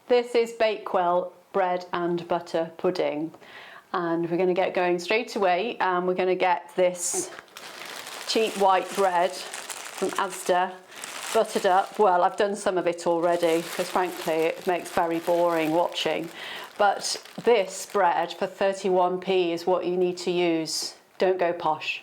This is Bakewell bread and butter pudding, and we're going to get going straight away, and we're going to get this cheap white bread from Asda, buttered up. Well, I've done some of it already because frankly it makes very boring watching, but this bread for 31p is what you need to use. Don't go posh.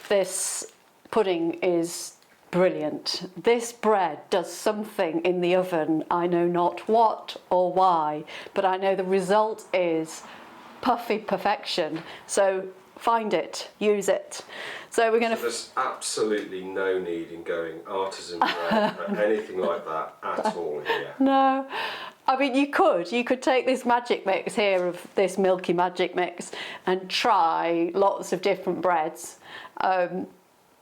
This pudding is brilliant. This bread does something in the oven, I know not what or why, but I know the result is puffy perfection. So find it, use it. So we're going to... There's absolutely no need in going artisan bread or anything like that at all here. No. I mean, you could take this magic mix here of this milky magic mix and try lots of different breads.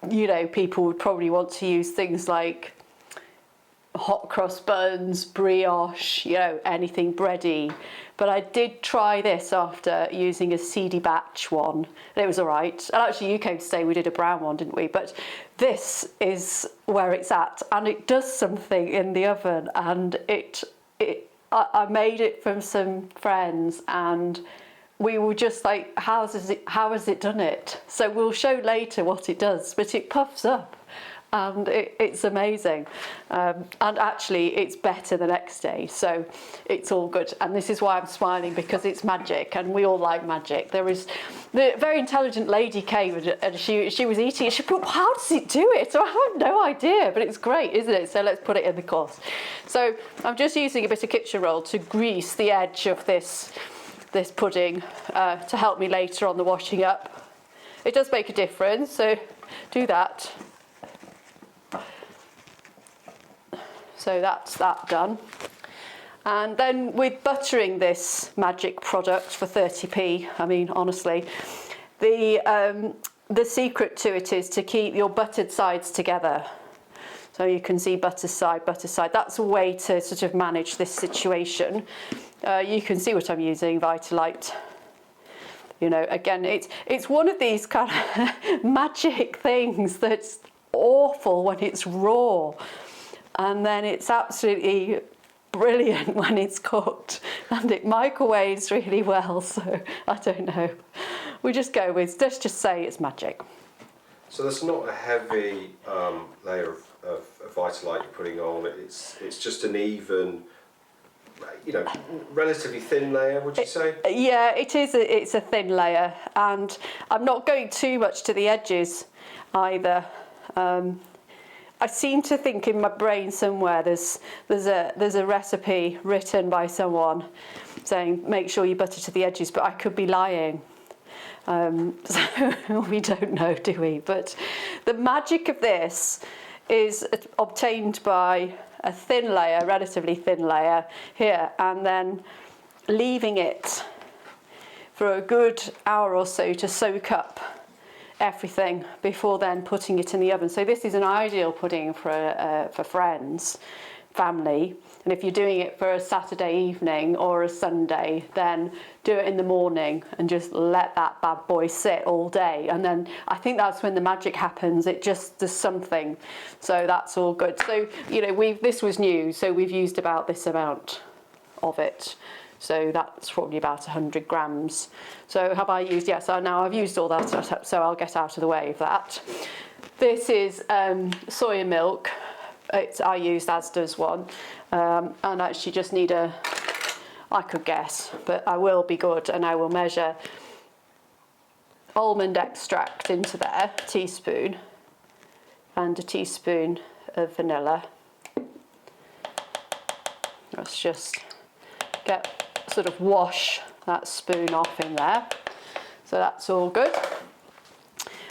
You know, people would probably want to use things like hot cross buns, brioche, you know, anything bready. But I did try this after using a seedy batch one, and it was all right. And actually, you came to say we did a brown one, didn't we? But this is where it's at, and it does something in the oven. And I made it from some friends, and we were just like, how has it done it? So we'll show later what it does, but it puffs up and it's amazing. And actually it's better the next day, so it's all good. And this is why I'm smiling, because it's magic and we all like magic. The very intelligent lady came and she was eating it. She thought, how does it do it? So I have no idea, but it's great, isn't it? So let's put it in the course. So I'm just using a bit of kitchen roll to grease the edge of this pudding to help me later on the washing up. It does make a difference, so do that. So that's that done. And then with buttering this magic product for 30p, I mean, honestly, the secret to it is to keep your buttered sides together. So you can see butter side, butter side. That's a way to sort of manage this situation. You can see what I'm using, Vitalite. You know, again, it's one of these kind of magic things that's awful when it's raw, and then it's absolutely brilliant when it's cooked, and it microwaves really well. So I don't know. We just go with, let's just say it's magic. So there's not a heavy layer of Vitalite you're putting on. It's just an even, you know, relatively thin layer, would you say? Yeah, it is. It's a thin layer, and I'm not going too much to the edges either. I seem to think in my brain somewhere there's a recipe written by someone saying make sure you butter to the edges, but I could be lying. So we don't know, do we? But the magic of this is obtained by a thin layer, relatively thin layer here, and then leaving it for a good hour or so to soak up everything before then putting it in the oven. So this is an ideal pudding for friends, family, and if you're doing it for a Saturday evening or a Sunday, then do it in the morning and just let that bad boy sit all day, and then I think that's when the magic happens. It just does something. So that's all good. So, you know, this was new, so we've used about this amount of it. So that's probably about 100 grams. So have I used, yes, so now I've used all that, so I'll get out of the way of that. This is soya milk. I used Asda's one, and I actually just need I could guess, but I will be good, and I will measure almond extract into there, a teaspoon, and a teaspoon of vanilla. Let's just sort of wash that spoon off in there. So that's all good.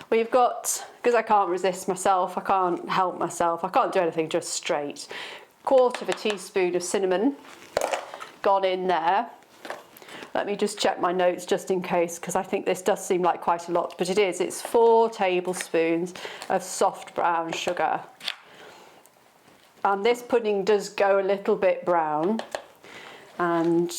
We've got, because I can't resist myself, I can't help myself, I can't do anything just straight. 1/4 teaspoon of cinnamon gone in there. Let me just check my notes just in case, because I think this does seem like quite a lot, but it is. It's 4 tablespoons of soft brown sugar. And this pudding does go a little bit brown. And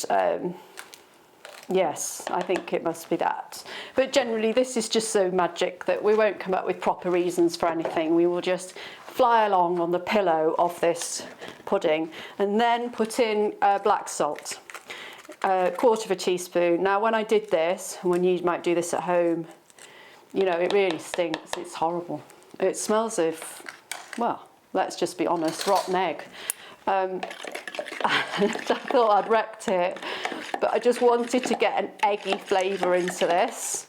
yes, I think it must be that. But generally this is just so magic that we won't come up with proper reasons for anything. We will just fly along on the pillow of this pudding, and then put in black salt, a quarter of a teaspoon. Now when I did this, when you might do this at home, you know, it really stinks, it's horrible. It smells of, well, let's just be honest, rotten egg. I thought I'd wrecked it, but I just wanted to get an eggy flavour into this.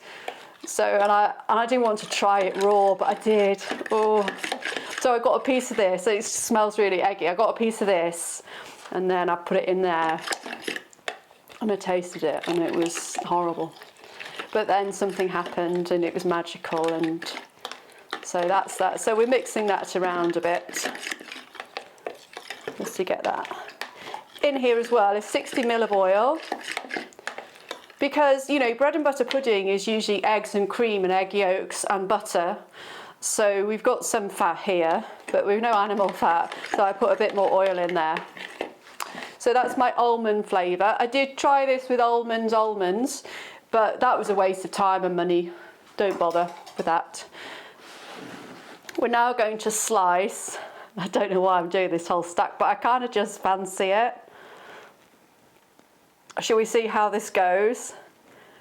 So, and I didn't want to try it raw, but I did. Oh, so I got a piece of this. It smells really eggy. I got a piece of this, and then I put it in there, and I tasted it, and it was horrible. But then something happened, and it was magical, and so that's that. So we're mixing that around a bit, just to get that. In here as well is 60 ml of oil. Because, you know, bread and butter pudding is usually eggs and cream and egg yolks and butter. So we've got some fat here, but we've no animal fat. So I put a bit more oil in there. So that's my almond flavour. I did try this with almonds, but that was a waste of time and money. Don't bother with that. We're now going to slice. I don't know why I'm doing this whole stack, but I kind of just fancy it. Shall we see how this goes?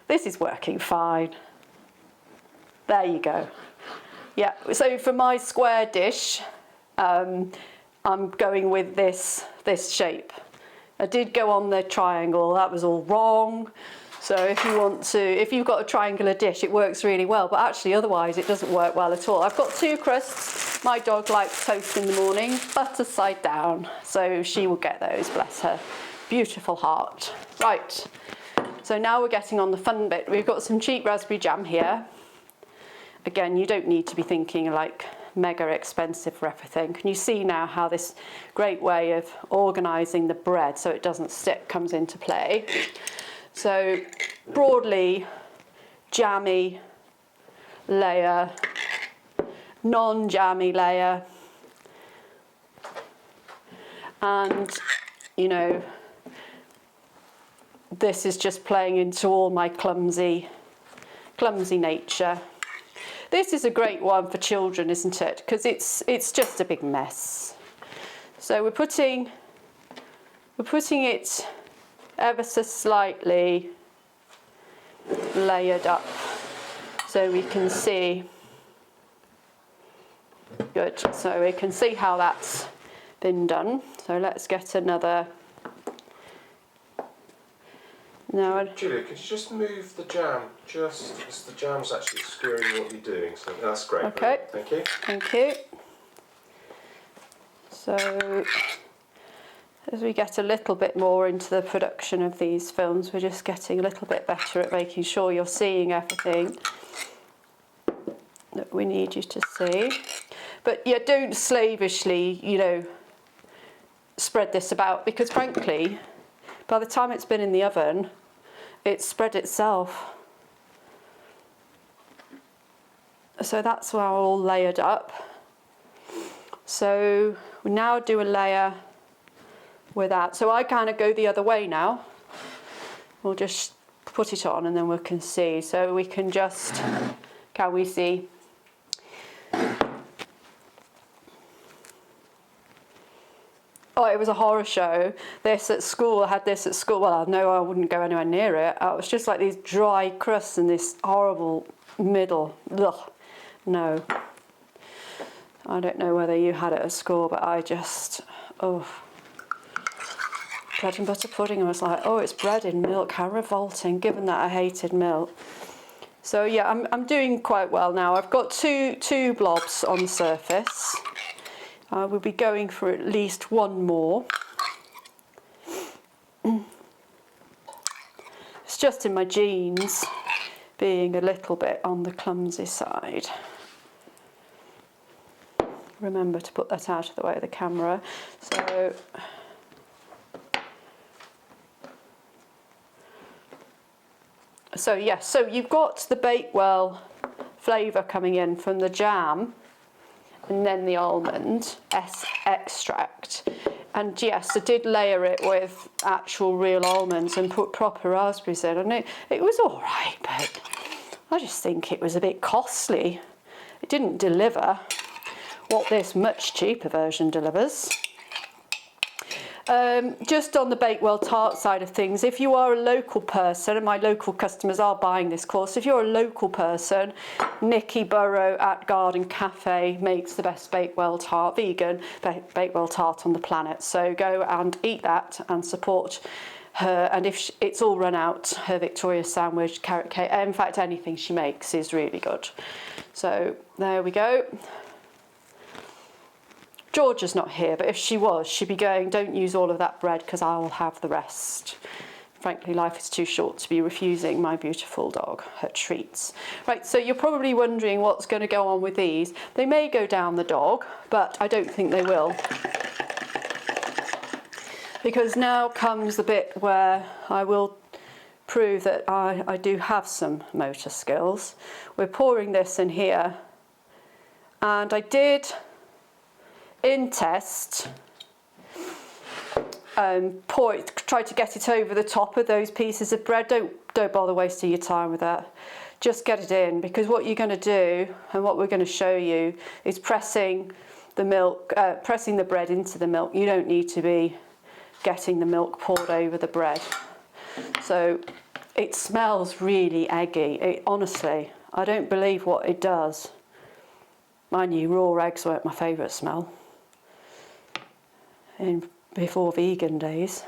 This is working fine. There you go. Yeah, so for my square dish, I'm going with this shape. I did go on the triangle, that was all wrong. So if you've got a triangular dish, it works really well, but actually otherwise it doesn't work well at all. I've got 2 crusts. My dog likes toast in the morning, butter side down, so she will get those, bless her. Beautiful heart. Right, so now we're getting on the fun bit. We've got some cheap raspberry jam here. Again, you don't need to be thinking like mega expensive for everything. Can you see now how this great way of organising the bread so it doesn't stick comes into play? So broadly, jammy layer, non-jammy layer, and, you know, this is just playing into all my clumsy nature. This is a great one for children, isn't it? Because it's just a big mess. So we're putting it ever so slightly layered up so we can see. Good. So we can see how that's been done. So let's get another. Now, Julia, could you just move the jam, just because the jam's actually obscuring what you're doing, so that's great. Okay. Thank you. Thank you. So, as we get a little bit more into the production of these films, we're just getting a little bit better at making sure you're seeing everything that we need you to see. But yeah, don't slavishly, you know, spread this about, because frankly, by the time it's been in the oven, it's spread itself. So that's why we're all layered up. So we now do a layer without. So I kind of go the other way now. We'll just put it on and then we can see. So we can just, can we see? Oh, it was a horror show. This at school, I had this at school. Well, no, I wouldn't go anywhere near it. It was just like these dry crusts and this horrible middle. Ugh. No. I don't know whether you had it at school, but I just, oh. Bread and butter pudding, I was like, oh, it's bread in milk. How revolting, given that I hated milk. So yeah, I'm doing quite well now. I've got two blobs on the surface. We'll be going for at least one more. It's just in my genes, being a little bit on the clumsy side. Remember to put that out of the way of the camera. So yes, so you've got the Bakewell flavour coming in from the jam, and then the almond extract. And yes, I did layer it with actual real almonds and put proper raspberries in, and it was all right, but I just think it was a bit costly. It didn't deliver. what this much cheaper version delivers. Just on the Bakewell tart side of things, if you are a local person, and my local customers are buying this course, if you're a local person, Nikki Burrow at Garden Cafe makes the best Bakewell tart, vegan Bakewell tart on the planet. So go and eat that and support her. And if it's all run out, her Victoria sandwich, carrot cake, in fact anything she makes is really good. So there we go. Georgia's not here, but if she was, she'd be going, don't use all of that bread because I'll have the rest. Frankly, life is too short to be refusing my beautiful dog her treats. Right, so you're probably wondering what's going to go on with these. They may go down the dog, but I don't think they will. Because now comes the bit where I will prove that I do have some motor skills. We're pouring this in here, and I did in test try to get it over the top of those pieces of bread. Don't bother wasting your time with that. Just get it in, because what you're going to do and what we're going to show you is pressing the milk, pressing the bread into the milk. You don't need to be getting the milk poured over the bread. So it smells really eggy. Honestly, I don't believe what it does. Mind you, raw eggs weren't my favourite smell before vegan days.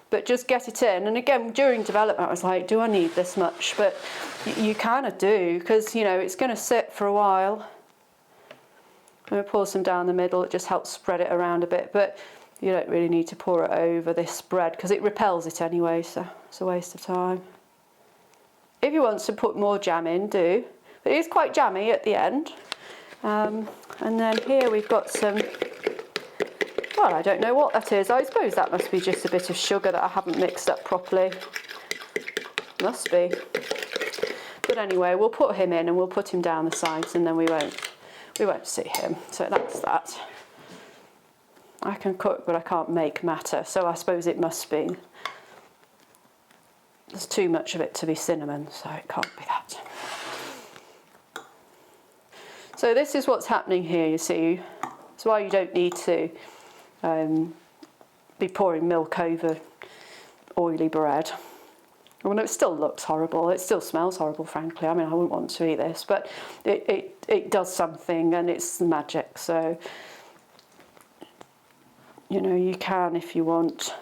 But just get it in. And again, during development, I was like, do I need this much? But you kind of do, because, you know, it's going to sit for a while. I'm going to pour some down the middle. It just helps spread it around a bit. But you don't really need to pour it over this bread, because it repels it anyway, so it's a waste of time. If you want to put more jam in, do. But it is quite jammy at the end. And then here we've got some, well, I don't know what that is. I suppose that must be just a bit of sugar that I haven't mixed up properly. Must be. But anyway, we'll put him in and we'll put him down the sides, and then we won't see him. So that's that. I can cook, but I can't make matter. So I suppose it must be. There's too much of it to be cinnamon, so it can't be that. So this is what's happening here, you see. That's why you don't need to be pouring milk over oily bread. Well, it still looks horrible. It still smells horrible, frankly. I mean, I wouldn't want to eat this, but it does something, and it's magic. So, you know, you can, if you want,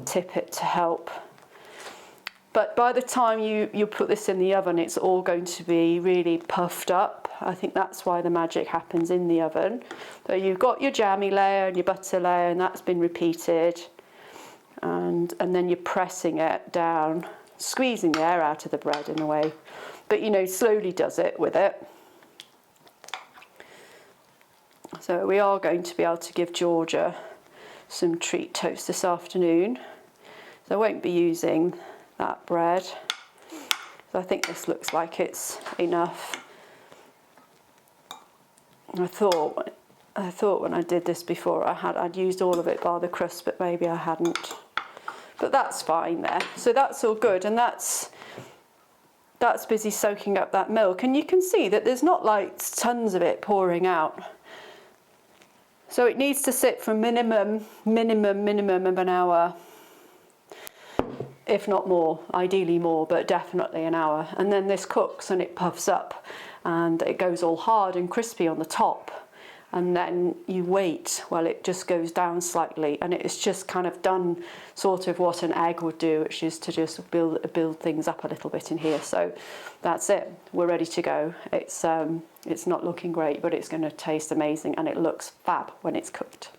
tip it to help. But by the time you put this in the oven, it's all going to be really puffed up. I think that's why the magic happens in the oven. So you've got your jammy layer and your butter layer, and that's been repeated. And then you're pressing it down, squeezing the air out of the bread in a way. But, you know, slowly does it with it. So we are going to be able to give Georgia some treat toast this afternoon. So I won't be using that bread. So I think this looks like it's enough. I thought when I did this before I'd used all of it bar the crust, but maybe I hadn't. But that's fine there. So that's all good, and that's busy soaking up that milk. And you can see that there's not like tons of it pouring out. So it needs to sit for minimum of an hour, if not more, ideally more, but definitely an hour. And then this cooks and it puffs up and it goes all hard and crispy on the top. And then you wait while it just goes down slightly, and it's just kind of done sort of what an egg would do, which is to just build things up a little bit in here. So that's it. We're ready to go. It's not looking great, but it's going to taste amazing, and it looks fab when it's cooked.